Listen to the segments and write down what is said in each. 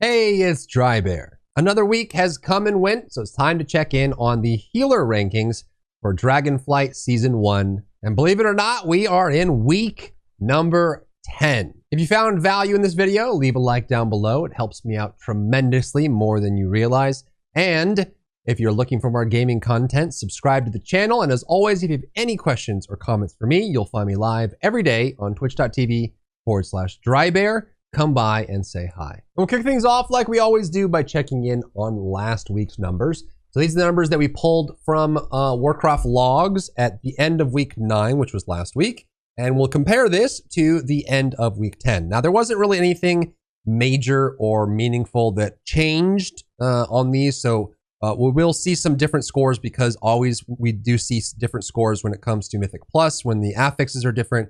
Hey, it's Drybear. Another week has come and went, so it's time to check in on the healer rankings for Dragonflight Season 1. And believe it or not, we are in week number 10. If you found value in this video, leave a like down below. It helps me out tremendously, more than you realize. And if you're looking for more gaming content, subscribe to the channel. And as always, if you have any questions or comments for me, you'll find me live every day on twitch.tv/Drybear. Come by and say hi. We'll kick things off like we always do by checking in on last week's numbers. So these are the numbers that we pulled from Warcraft logs at the end of week 9, which was last week. And we'll compare this to the end of week 10. Now, there wasn't really anything major or meaningful that changed on these. So we will see some different scores because always we do see different scores when it comes to Mythic Plus. When the affixes are different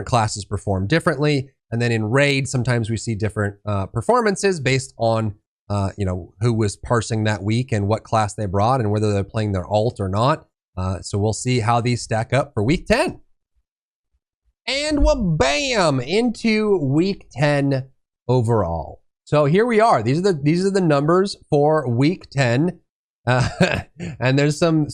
classes perform differently. And then in Raid, sometimes we see different performances based on, who was parsing that week and what class they brought and whether they're playing their alt or not. So we'll see how these stack up for week 10. And we'll bam into week 10 overall. So here we are. These are the numbers for week 10. And there's some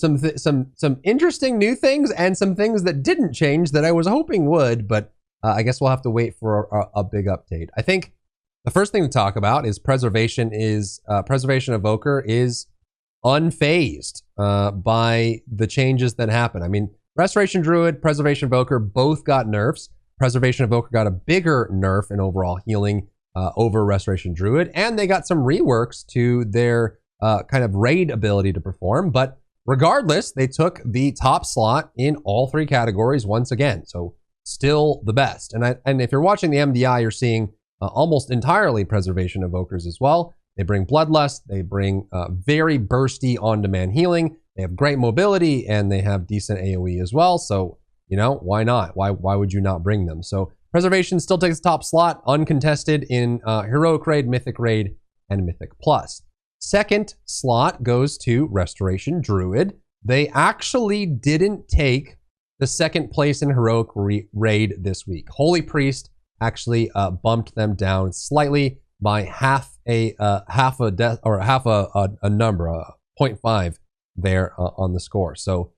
interesting new things and some things that didn't change that I was hoping would, but I guess we'll have to wait for a big update. I think the first thing to talk about is Preservation Evoker is unfazed by the changes that happen. I mean, Restoration Druid, Preservation Evoker both got nerfs. Preservation Evoker got a bigger nerf in overall healing over Restoration Druid, and they got some reworks to their kind of raid ability to perform. But regardless, they took the top slot in all three categories once again. So still the best. And if you're watching the MDI, you're seeing almost entirely Preservation Evokers as well. They bring Bloodlust, they bring very bursty on-demand healing, they have great mobility, and they have decent AoE as well. So, why not? Why would you not bring them? So Preservation still takes the top slot, uncontested in Heroic Raid, Mythic Raid, and Mythic Plus. Second slot goes to Restoration Druid. They actually didn't take the second place in Heroic Raid this week. Holy Priest actually bumped them down slightly by half a number, 0.5 there on the score. So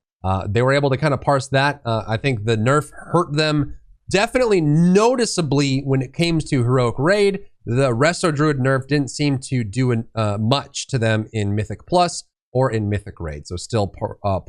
they were able to kind of parse that. I think the nerf hurt them definitely noticeably when it came to Heroic Raid. The Resto Druid nerf didn't seem to do much to them in Mythic Plus or in Mythic Raid. So still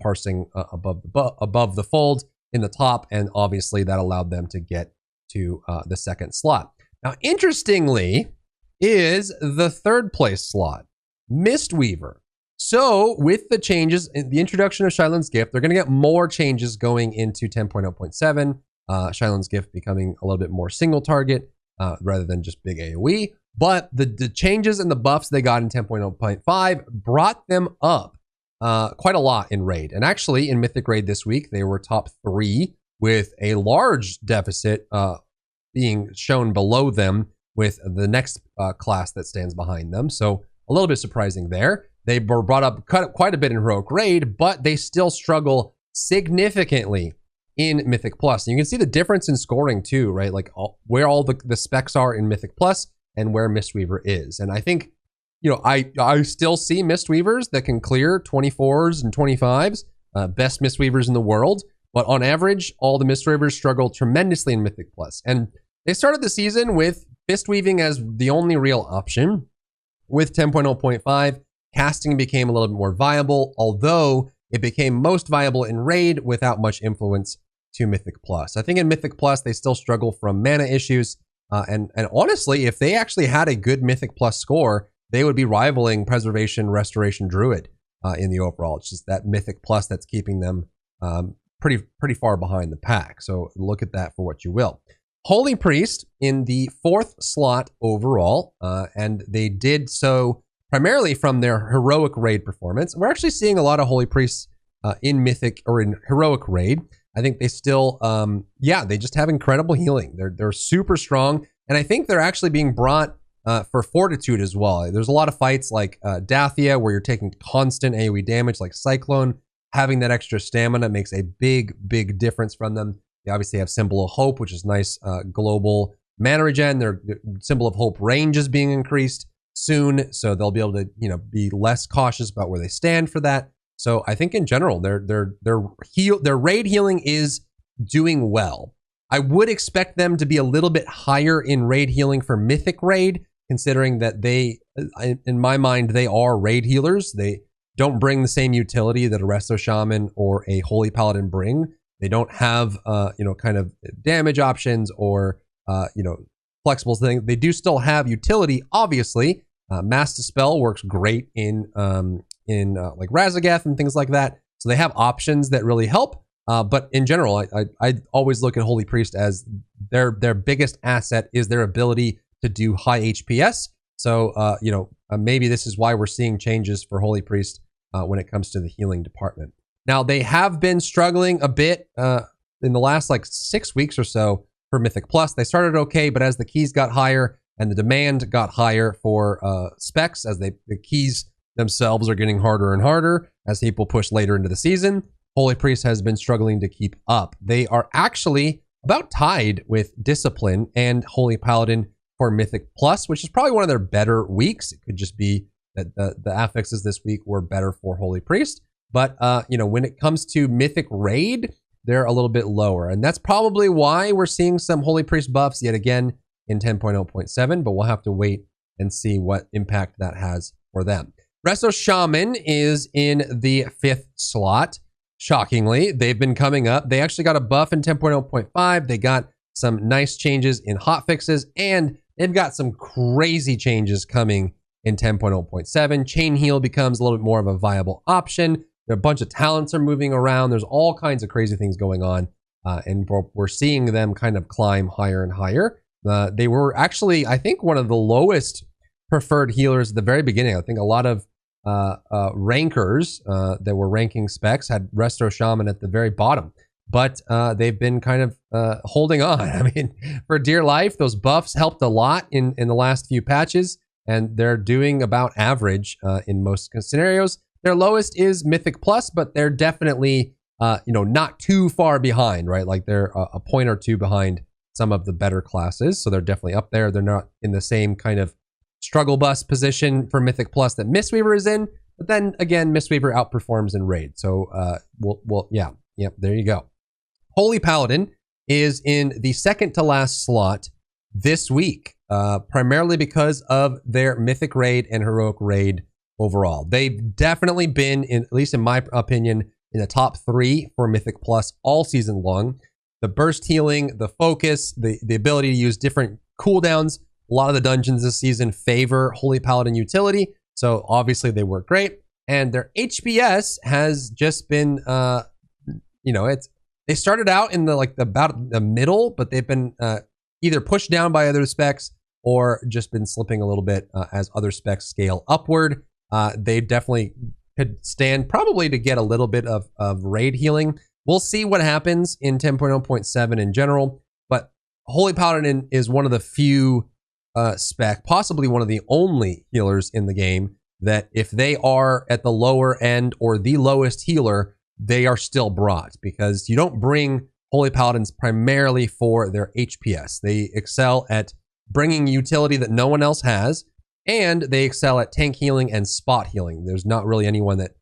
parsing above the fold in the top, and obviously that allowed them to get to the second slot. Now, interestingly, is the third place slot, Mistweaver. So with the changes, the introduction of Shadowlands Gift, they're going to get more changes going into 10.0.7. Shadowlands Gift becoming a little bit more single target rather than just big AoE. But the changes and the buffs they got in 10.0.5 brought them up quite a lot in Raid. And actually, in Mythic Raid this week, they were top 3 with a large deficit being shown below them with the next class that stands behind them. So a little bit surprising there. They were brought up quite a bit in Heroic Raid, but they still struggle significantly in Mythic Plus. And you can see the difference in scoring too, right? Like where all the specs are in Mythic Plus and where Mistweaver is. And I think, I still see Mistweavers that can clear 24s and 25s, best Mistweavers in the world. But on average, all the Mistweavers struggle tremendously in Mythic Plus. And they started the season with Fistweaving as the only real option. With 10.0.5, casting became a little bit more viable, although it became most viable in Raid without much influence to Mythic Plus. I think in Mythic Plus, they still struggle from mana issues. And honestly, if they actually had a good Mythic Plus score, they would be rivaling Preservation Restoration Druid in the overall. It's just that Mythic Plus that's keeping them pretty far behind the pack. So look at that for what you will. Holy Priest in the 4th slot overall, and they did so primarily from their Heroic Raid performance. We're actually seeing a lot of Holy Priests in Mythic or in Heroic Raid. I think they still, they just have incredible healing. They're super strong, and I think they're actually being brought for Fortitude as well. There's a lot of fights like Dathia where you're taking constant AoE damage, like Cyclone. Having that extra stamina makes a big difference from them. They obviously have Symbol of Hope, which is nice global mana regen. Their Symbol of Hope range is being increased. soon, so they'll be able to, you know, be less cautious about where they stand for that. So I think in general, their raid healing is doing well. I would expect them to be a little bit higher in raid healing for Mythic Raid, considering that they, in my mind, they are raid healers. They don't bring the same utility that a Resto Shaman or a Holy Paladin bring. They don't have, you know, kind of damage options or, you know, flexible things. They do still have utility, obviously. Mass Dispel works great in like Razageth and things like that. So they have options that really help. But in general, I always look at Holy Priest as their biggest asset is their ability to do high HPS. So, you know, maybe this is why we're seeing changes for Holy Priest when it comes to the healing department. Now, they have been struggling a bit in the last like 6 weeks or so for Mythic Plus. They started okay, but as the keys got higher and the demand got higher for specs, as the keys themselves are getting harder and harder as people push later into the season, Holy Priest has been struggling to keep up. They are actually about tied with Discipline and Holy Paladin for Mythic Plus, which is probably one of their better weeks. It could just be that the affixes this week were better for Holy Priest. But, you know, when it comes to Mythic Raid, they're a little bit lower. And that's probably why we're seeing some Holy Priest buffs yet again in 10.0.7, but we'll have to wait and see what impact that has for them. Resto Shaman is in the 5th slot. Shockingly, they've been coming up. They actually got a buff in 10.0.5. They got some nice changes in hotfixes, and they've got some crazy changes coming in 10.0.7. Chain Heal becomes a little bit more of a viable option. There are a bunch of talents are moving around. There's all kinds of crazy things going on, and we're seeing them kind of climb higher and higher. They were actually, I think, one of the lowest preferred healers at the very beginning. I think a lot of rankers that were ranking specs had Resto Shaman at the very bottom, but they've been kind of holding on. I mean, for dear life, those buffs helped a lot in the last few patches, and they're doing about average in most scenarios. Their lowest is Mythic Plus, but they're definitely you know, not too far behind, right? Like they're a point or two behind some of the better classes, so they're definitely up there. They're not in the same kind of struggle bus position for Mythic Plus that Mistweaver is in, but then again, Mistweaver outperforms in raid. So, yeah, there you go. Holy Paladin is in the second to last slot this week, primarily because of their Mythic Raid and Heroic Raid overall. They've definitely been, at least in my opinion, in the top 3 for Mythic Plus all season long. The burst healing, the focus, the ability to use different cooldowns. A lot of the dungeons this season favor Holy Paladin utility, so obviously they work great. And their HPS has just been, you know, they started out in about the middle, but they've been either pushed down by other specs or just been slipping a little bit as other specs scale upward. They definitely could stand probably to get a little bit of raid healing. We'll see what happens in 10.0.7 in general, but Holy Paladin is one of the few spec, possibly one of the only healers in the game that if they are at the lower end or the lowest healer, they are still brought, because you don't bring Holy Paladins primarily for their HPS. They excel at bringing utility that no one else has, and they excel at tank healing and spot healing. There's not really anyone that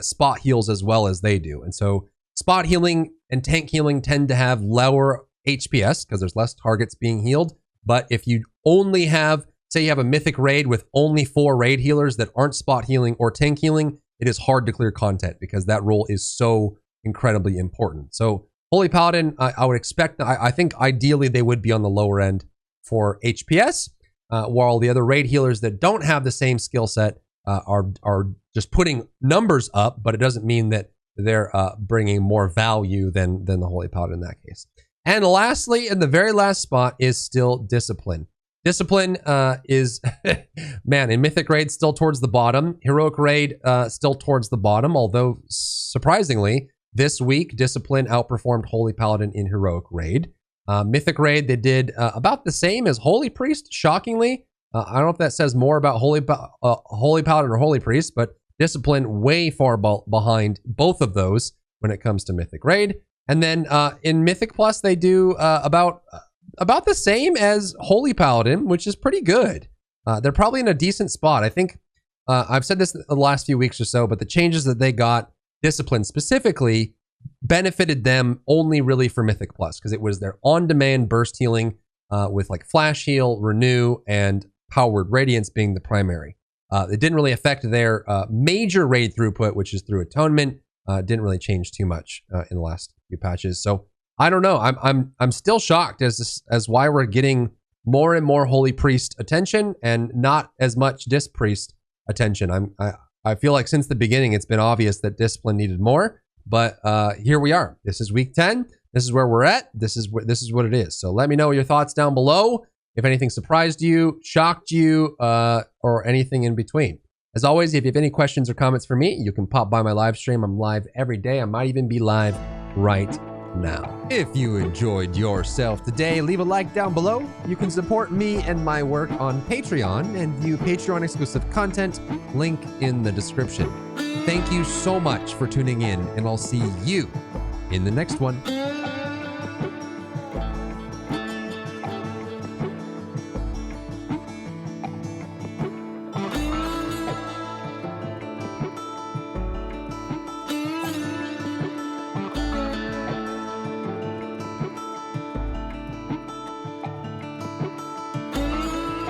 spot heals as well as they do. And so spot healing and tank healing tend to have lower HPS because there's less targets being healed. But if you only have, say you have a Mythic Raid with only 4 raid healers that aren't spot healing or tank healing, it is hard to clear content because that role is so incredibly important. So Holy Paladin, I would expect, I think ideally they would be on the lower end for HPS, while the other raid healers that don't have the same skill set are just putting numbers up, but it doesn't mean that they're bringing more value than the Holy Paladin in that case. And lastly, in the very last spot is still Discipline. Discipline is, man, in Mythic Raid, still towards the bottom. Heroic Raid, still towards the bottom, although surprisingly, this week, Discipline outperformed Holy Paladin in Heroic Raid. Mythic Raid, they did about the same as Holy Priest, shockingly. I don't know if that says more about Holy Paladin or Holy Priest, but Discipline way far behind both of those when it comes to Mythic Raid. And then in Mythic Plus, they do about the same as Holy Paladin, which is pretty good. they're probably in a decent spot. I think I've said this the last few weeks or so, but the changes that they got, Discipline specifically, benefited them only really for Mythic Plus, because it was their on-demand burst healing with like Flash Heal, Renew, and Powered Radiance being the primary. It didn't really affect their major raid throughput, which is through Atonement. Didn't really change too much in the last few patches. So I don't know. I'm still shocked as why we're getting more and more Holy Priest attention and not as much Disc Priest attention. I feel like since the beginning it's been obvious that Discipline needed more, but here we are. This is week 10. This is where we're at. This is what it is. So let me know your thoughts down below. If anything surprised you, shocked you, or anything in between. As always, if you have any questions or comments for me, you can pop by my live stream. I'm live every day. I might even be live right now. If you enjoyed yourself today, leave a like down below. You can support me and my work on Patreon and view Patreon exclusive content, link in the description. Thank you so much for tuning in, and I'll see you in the next one.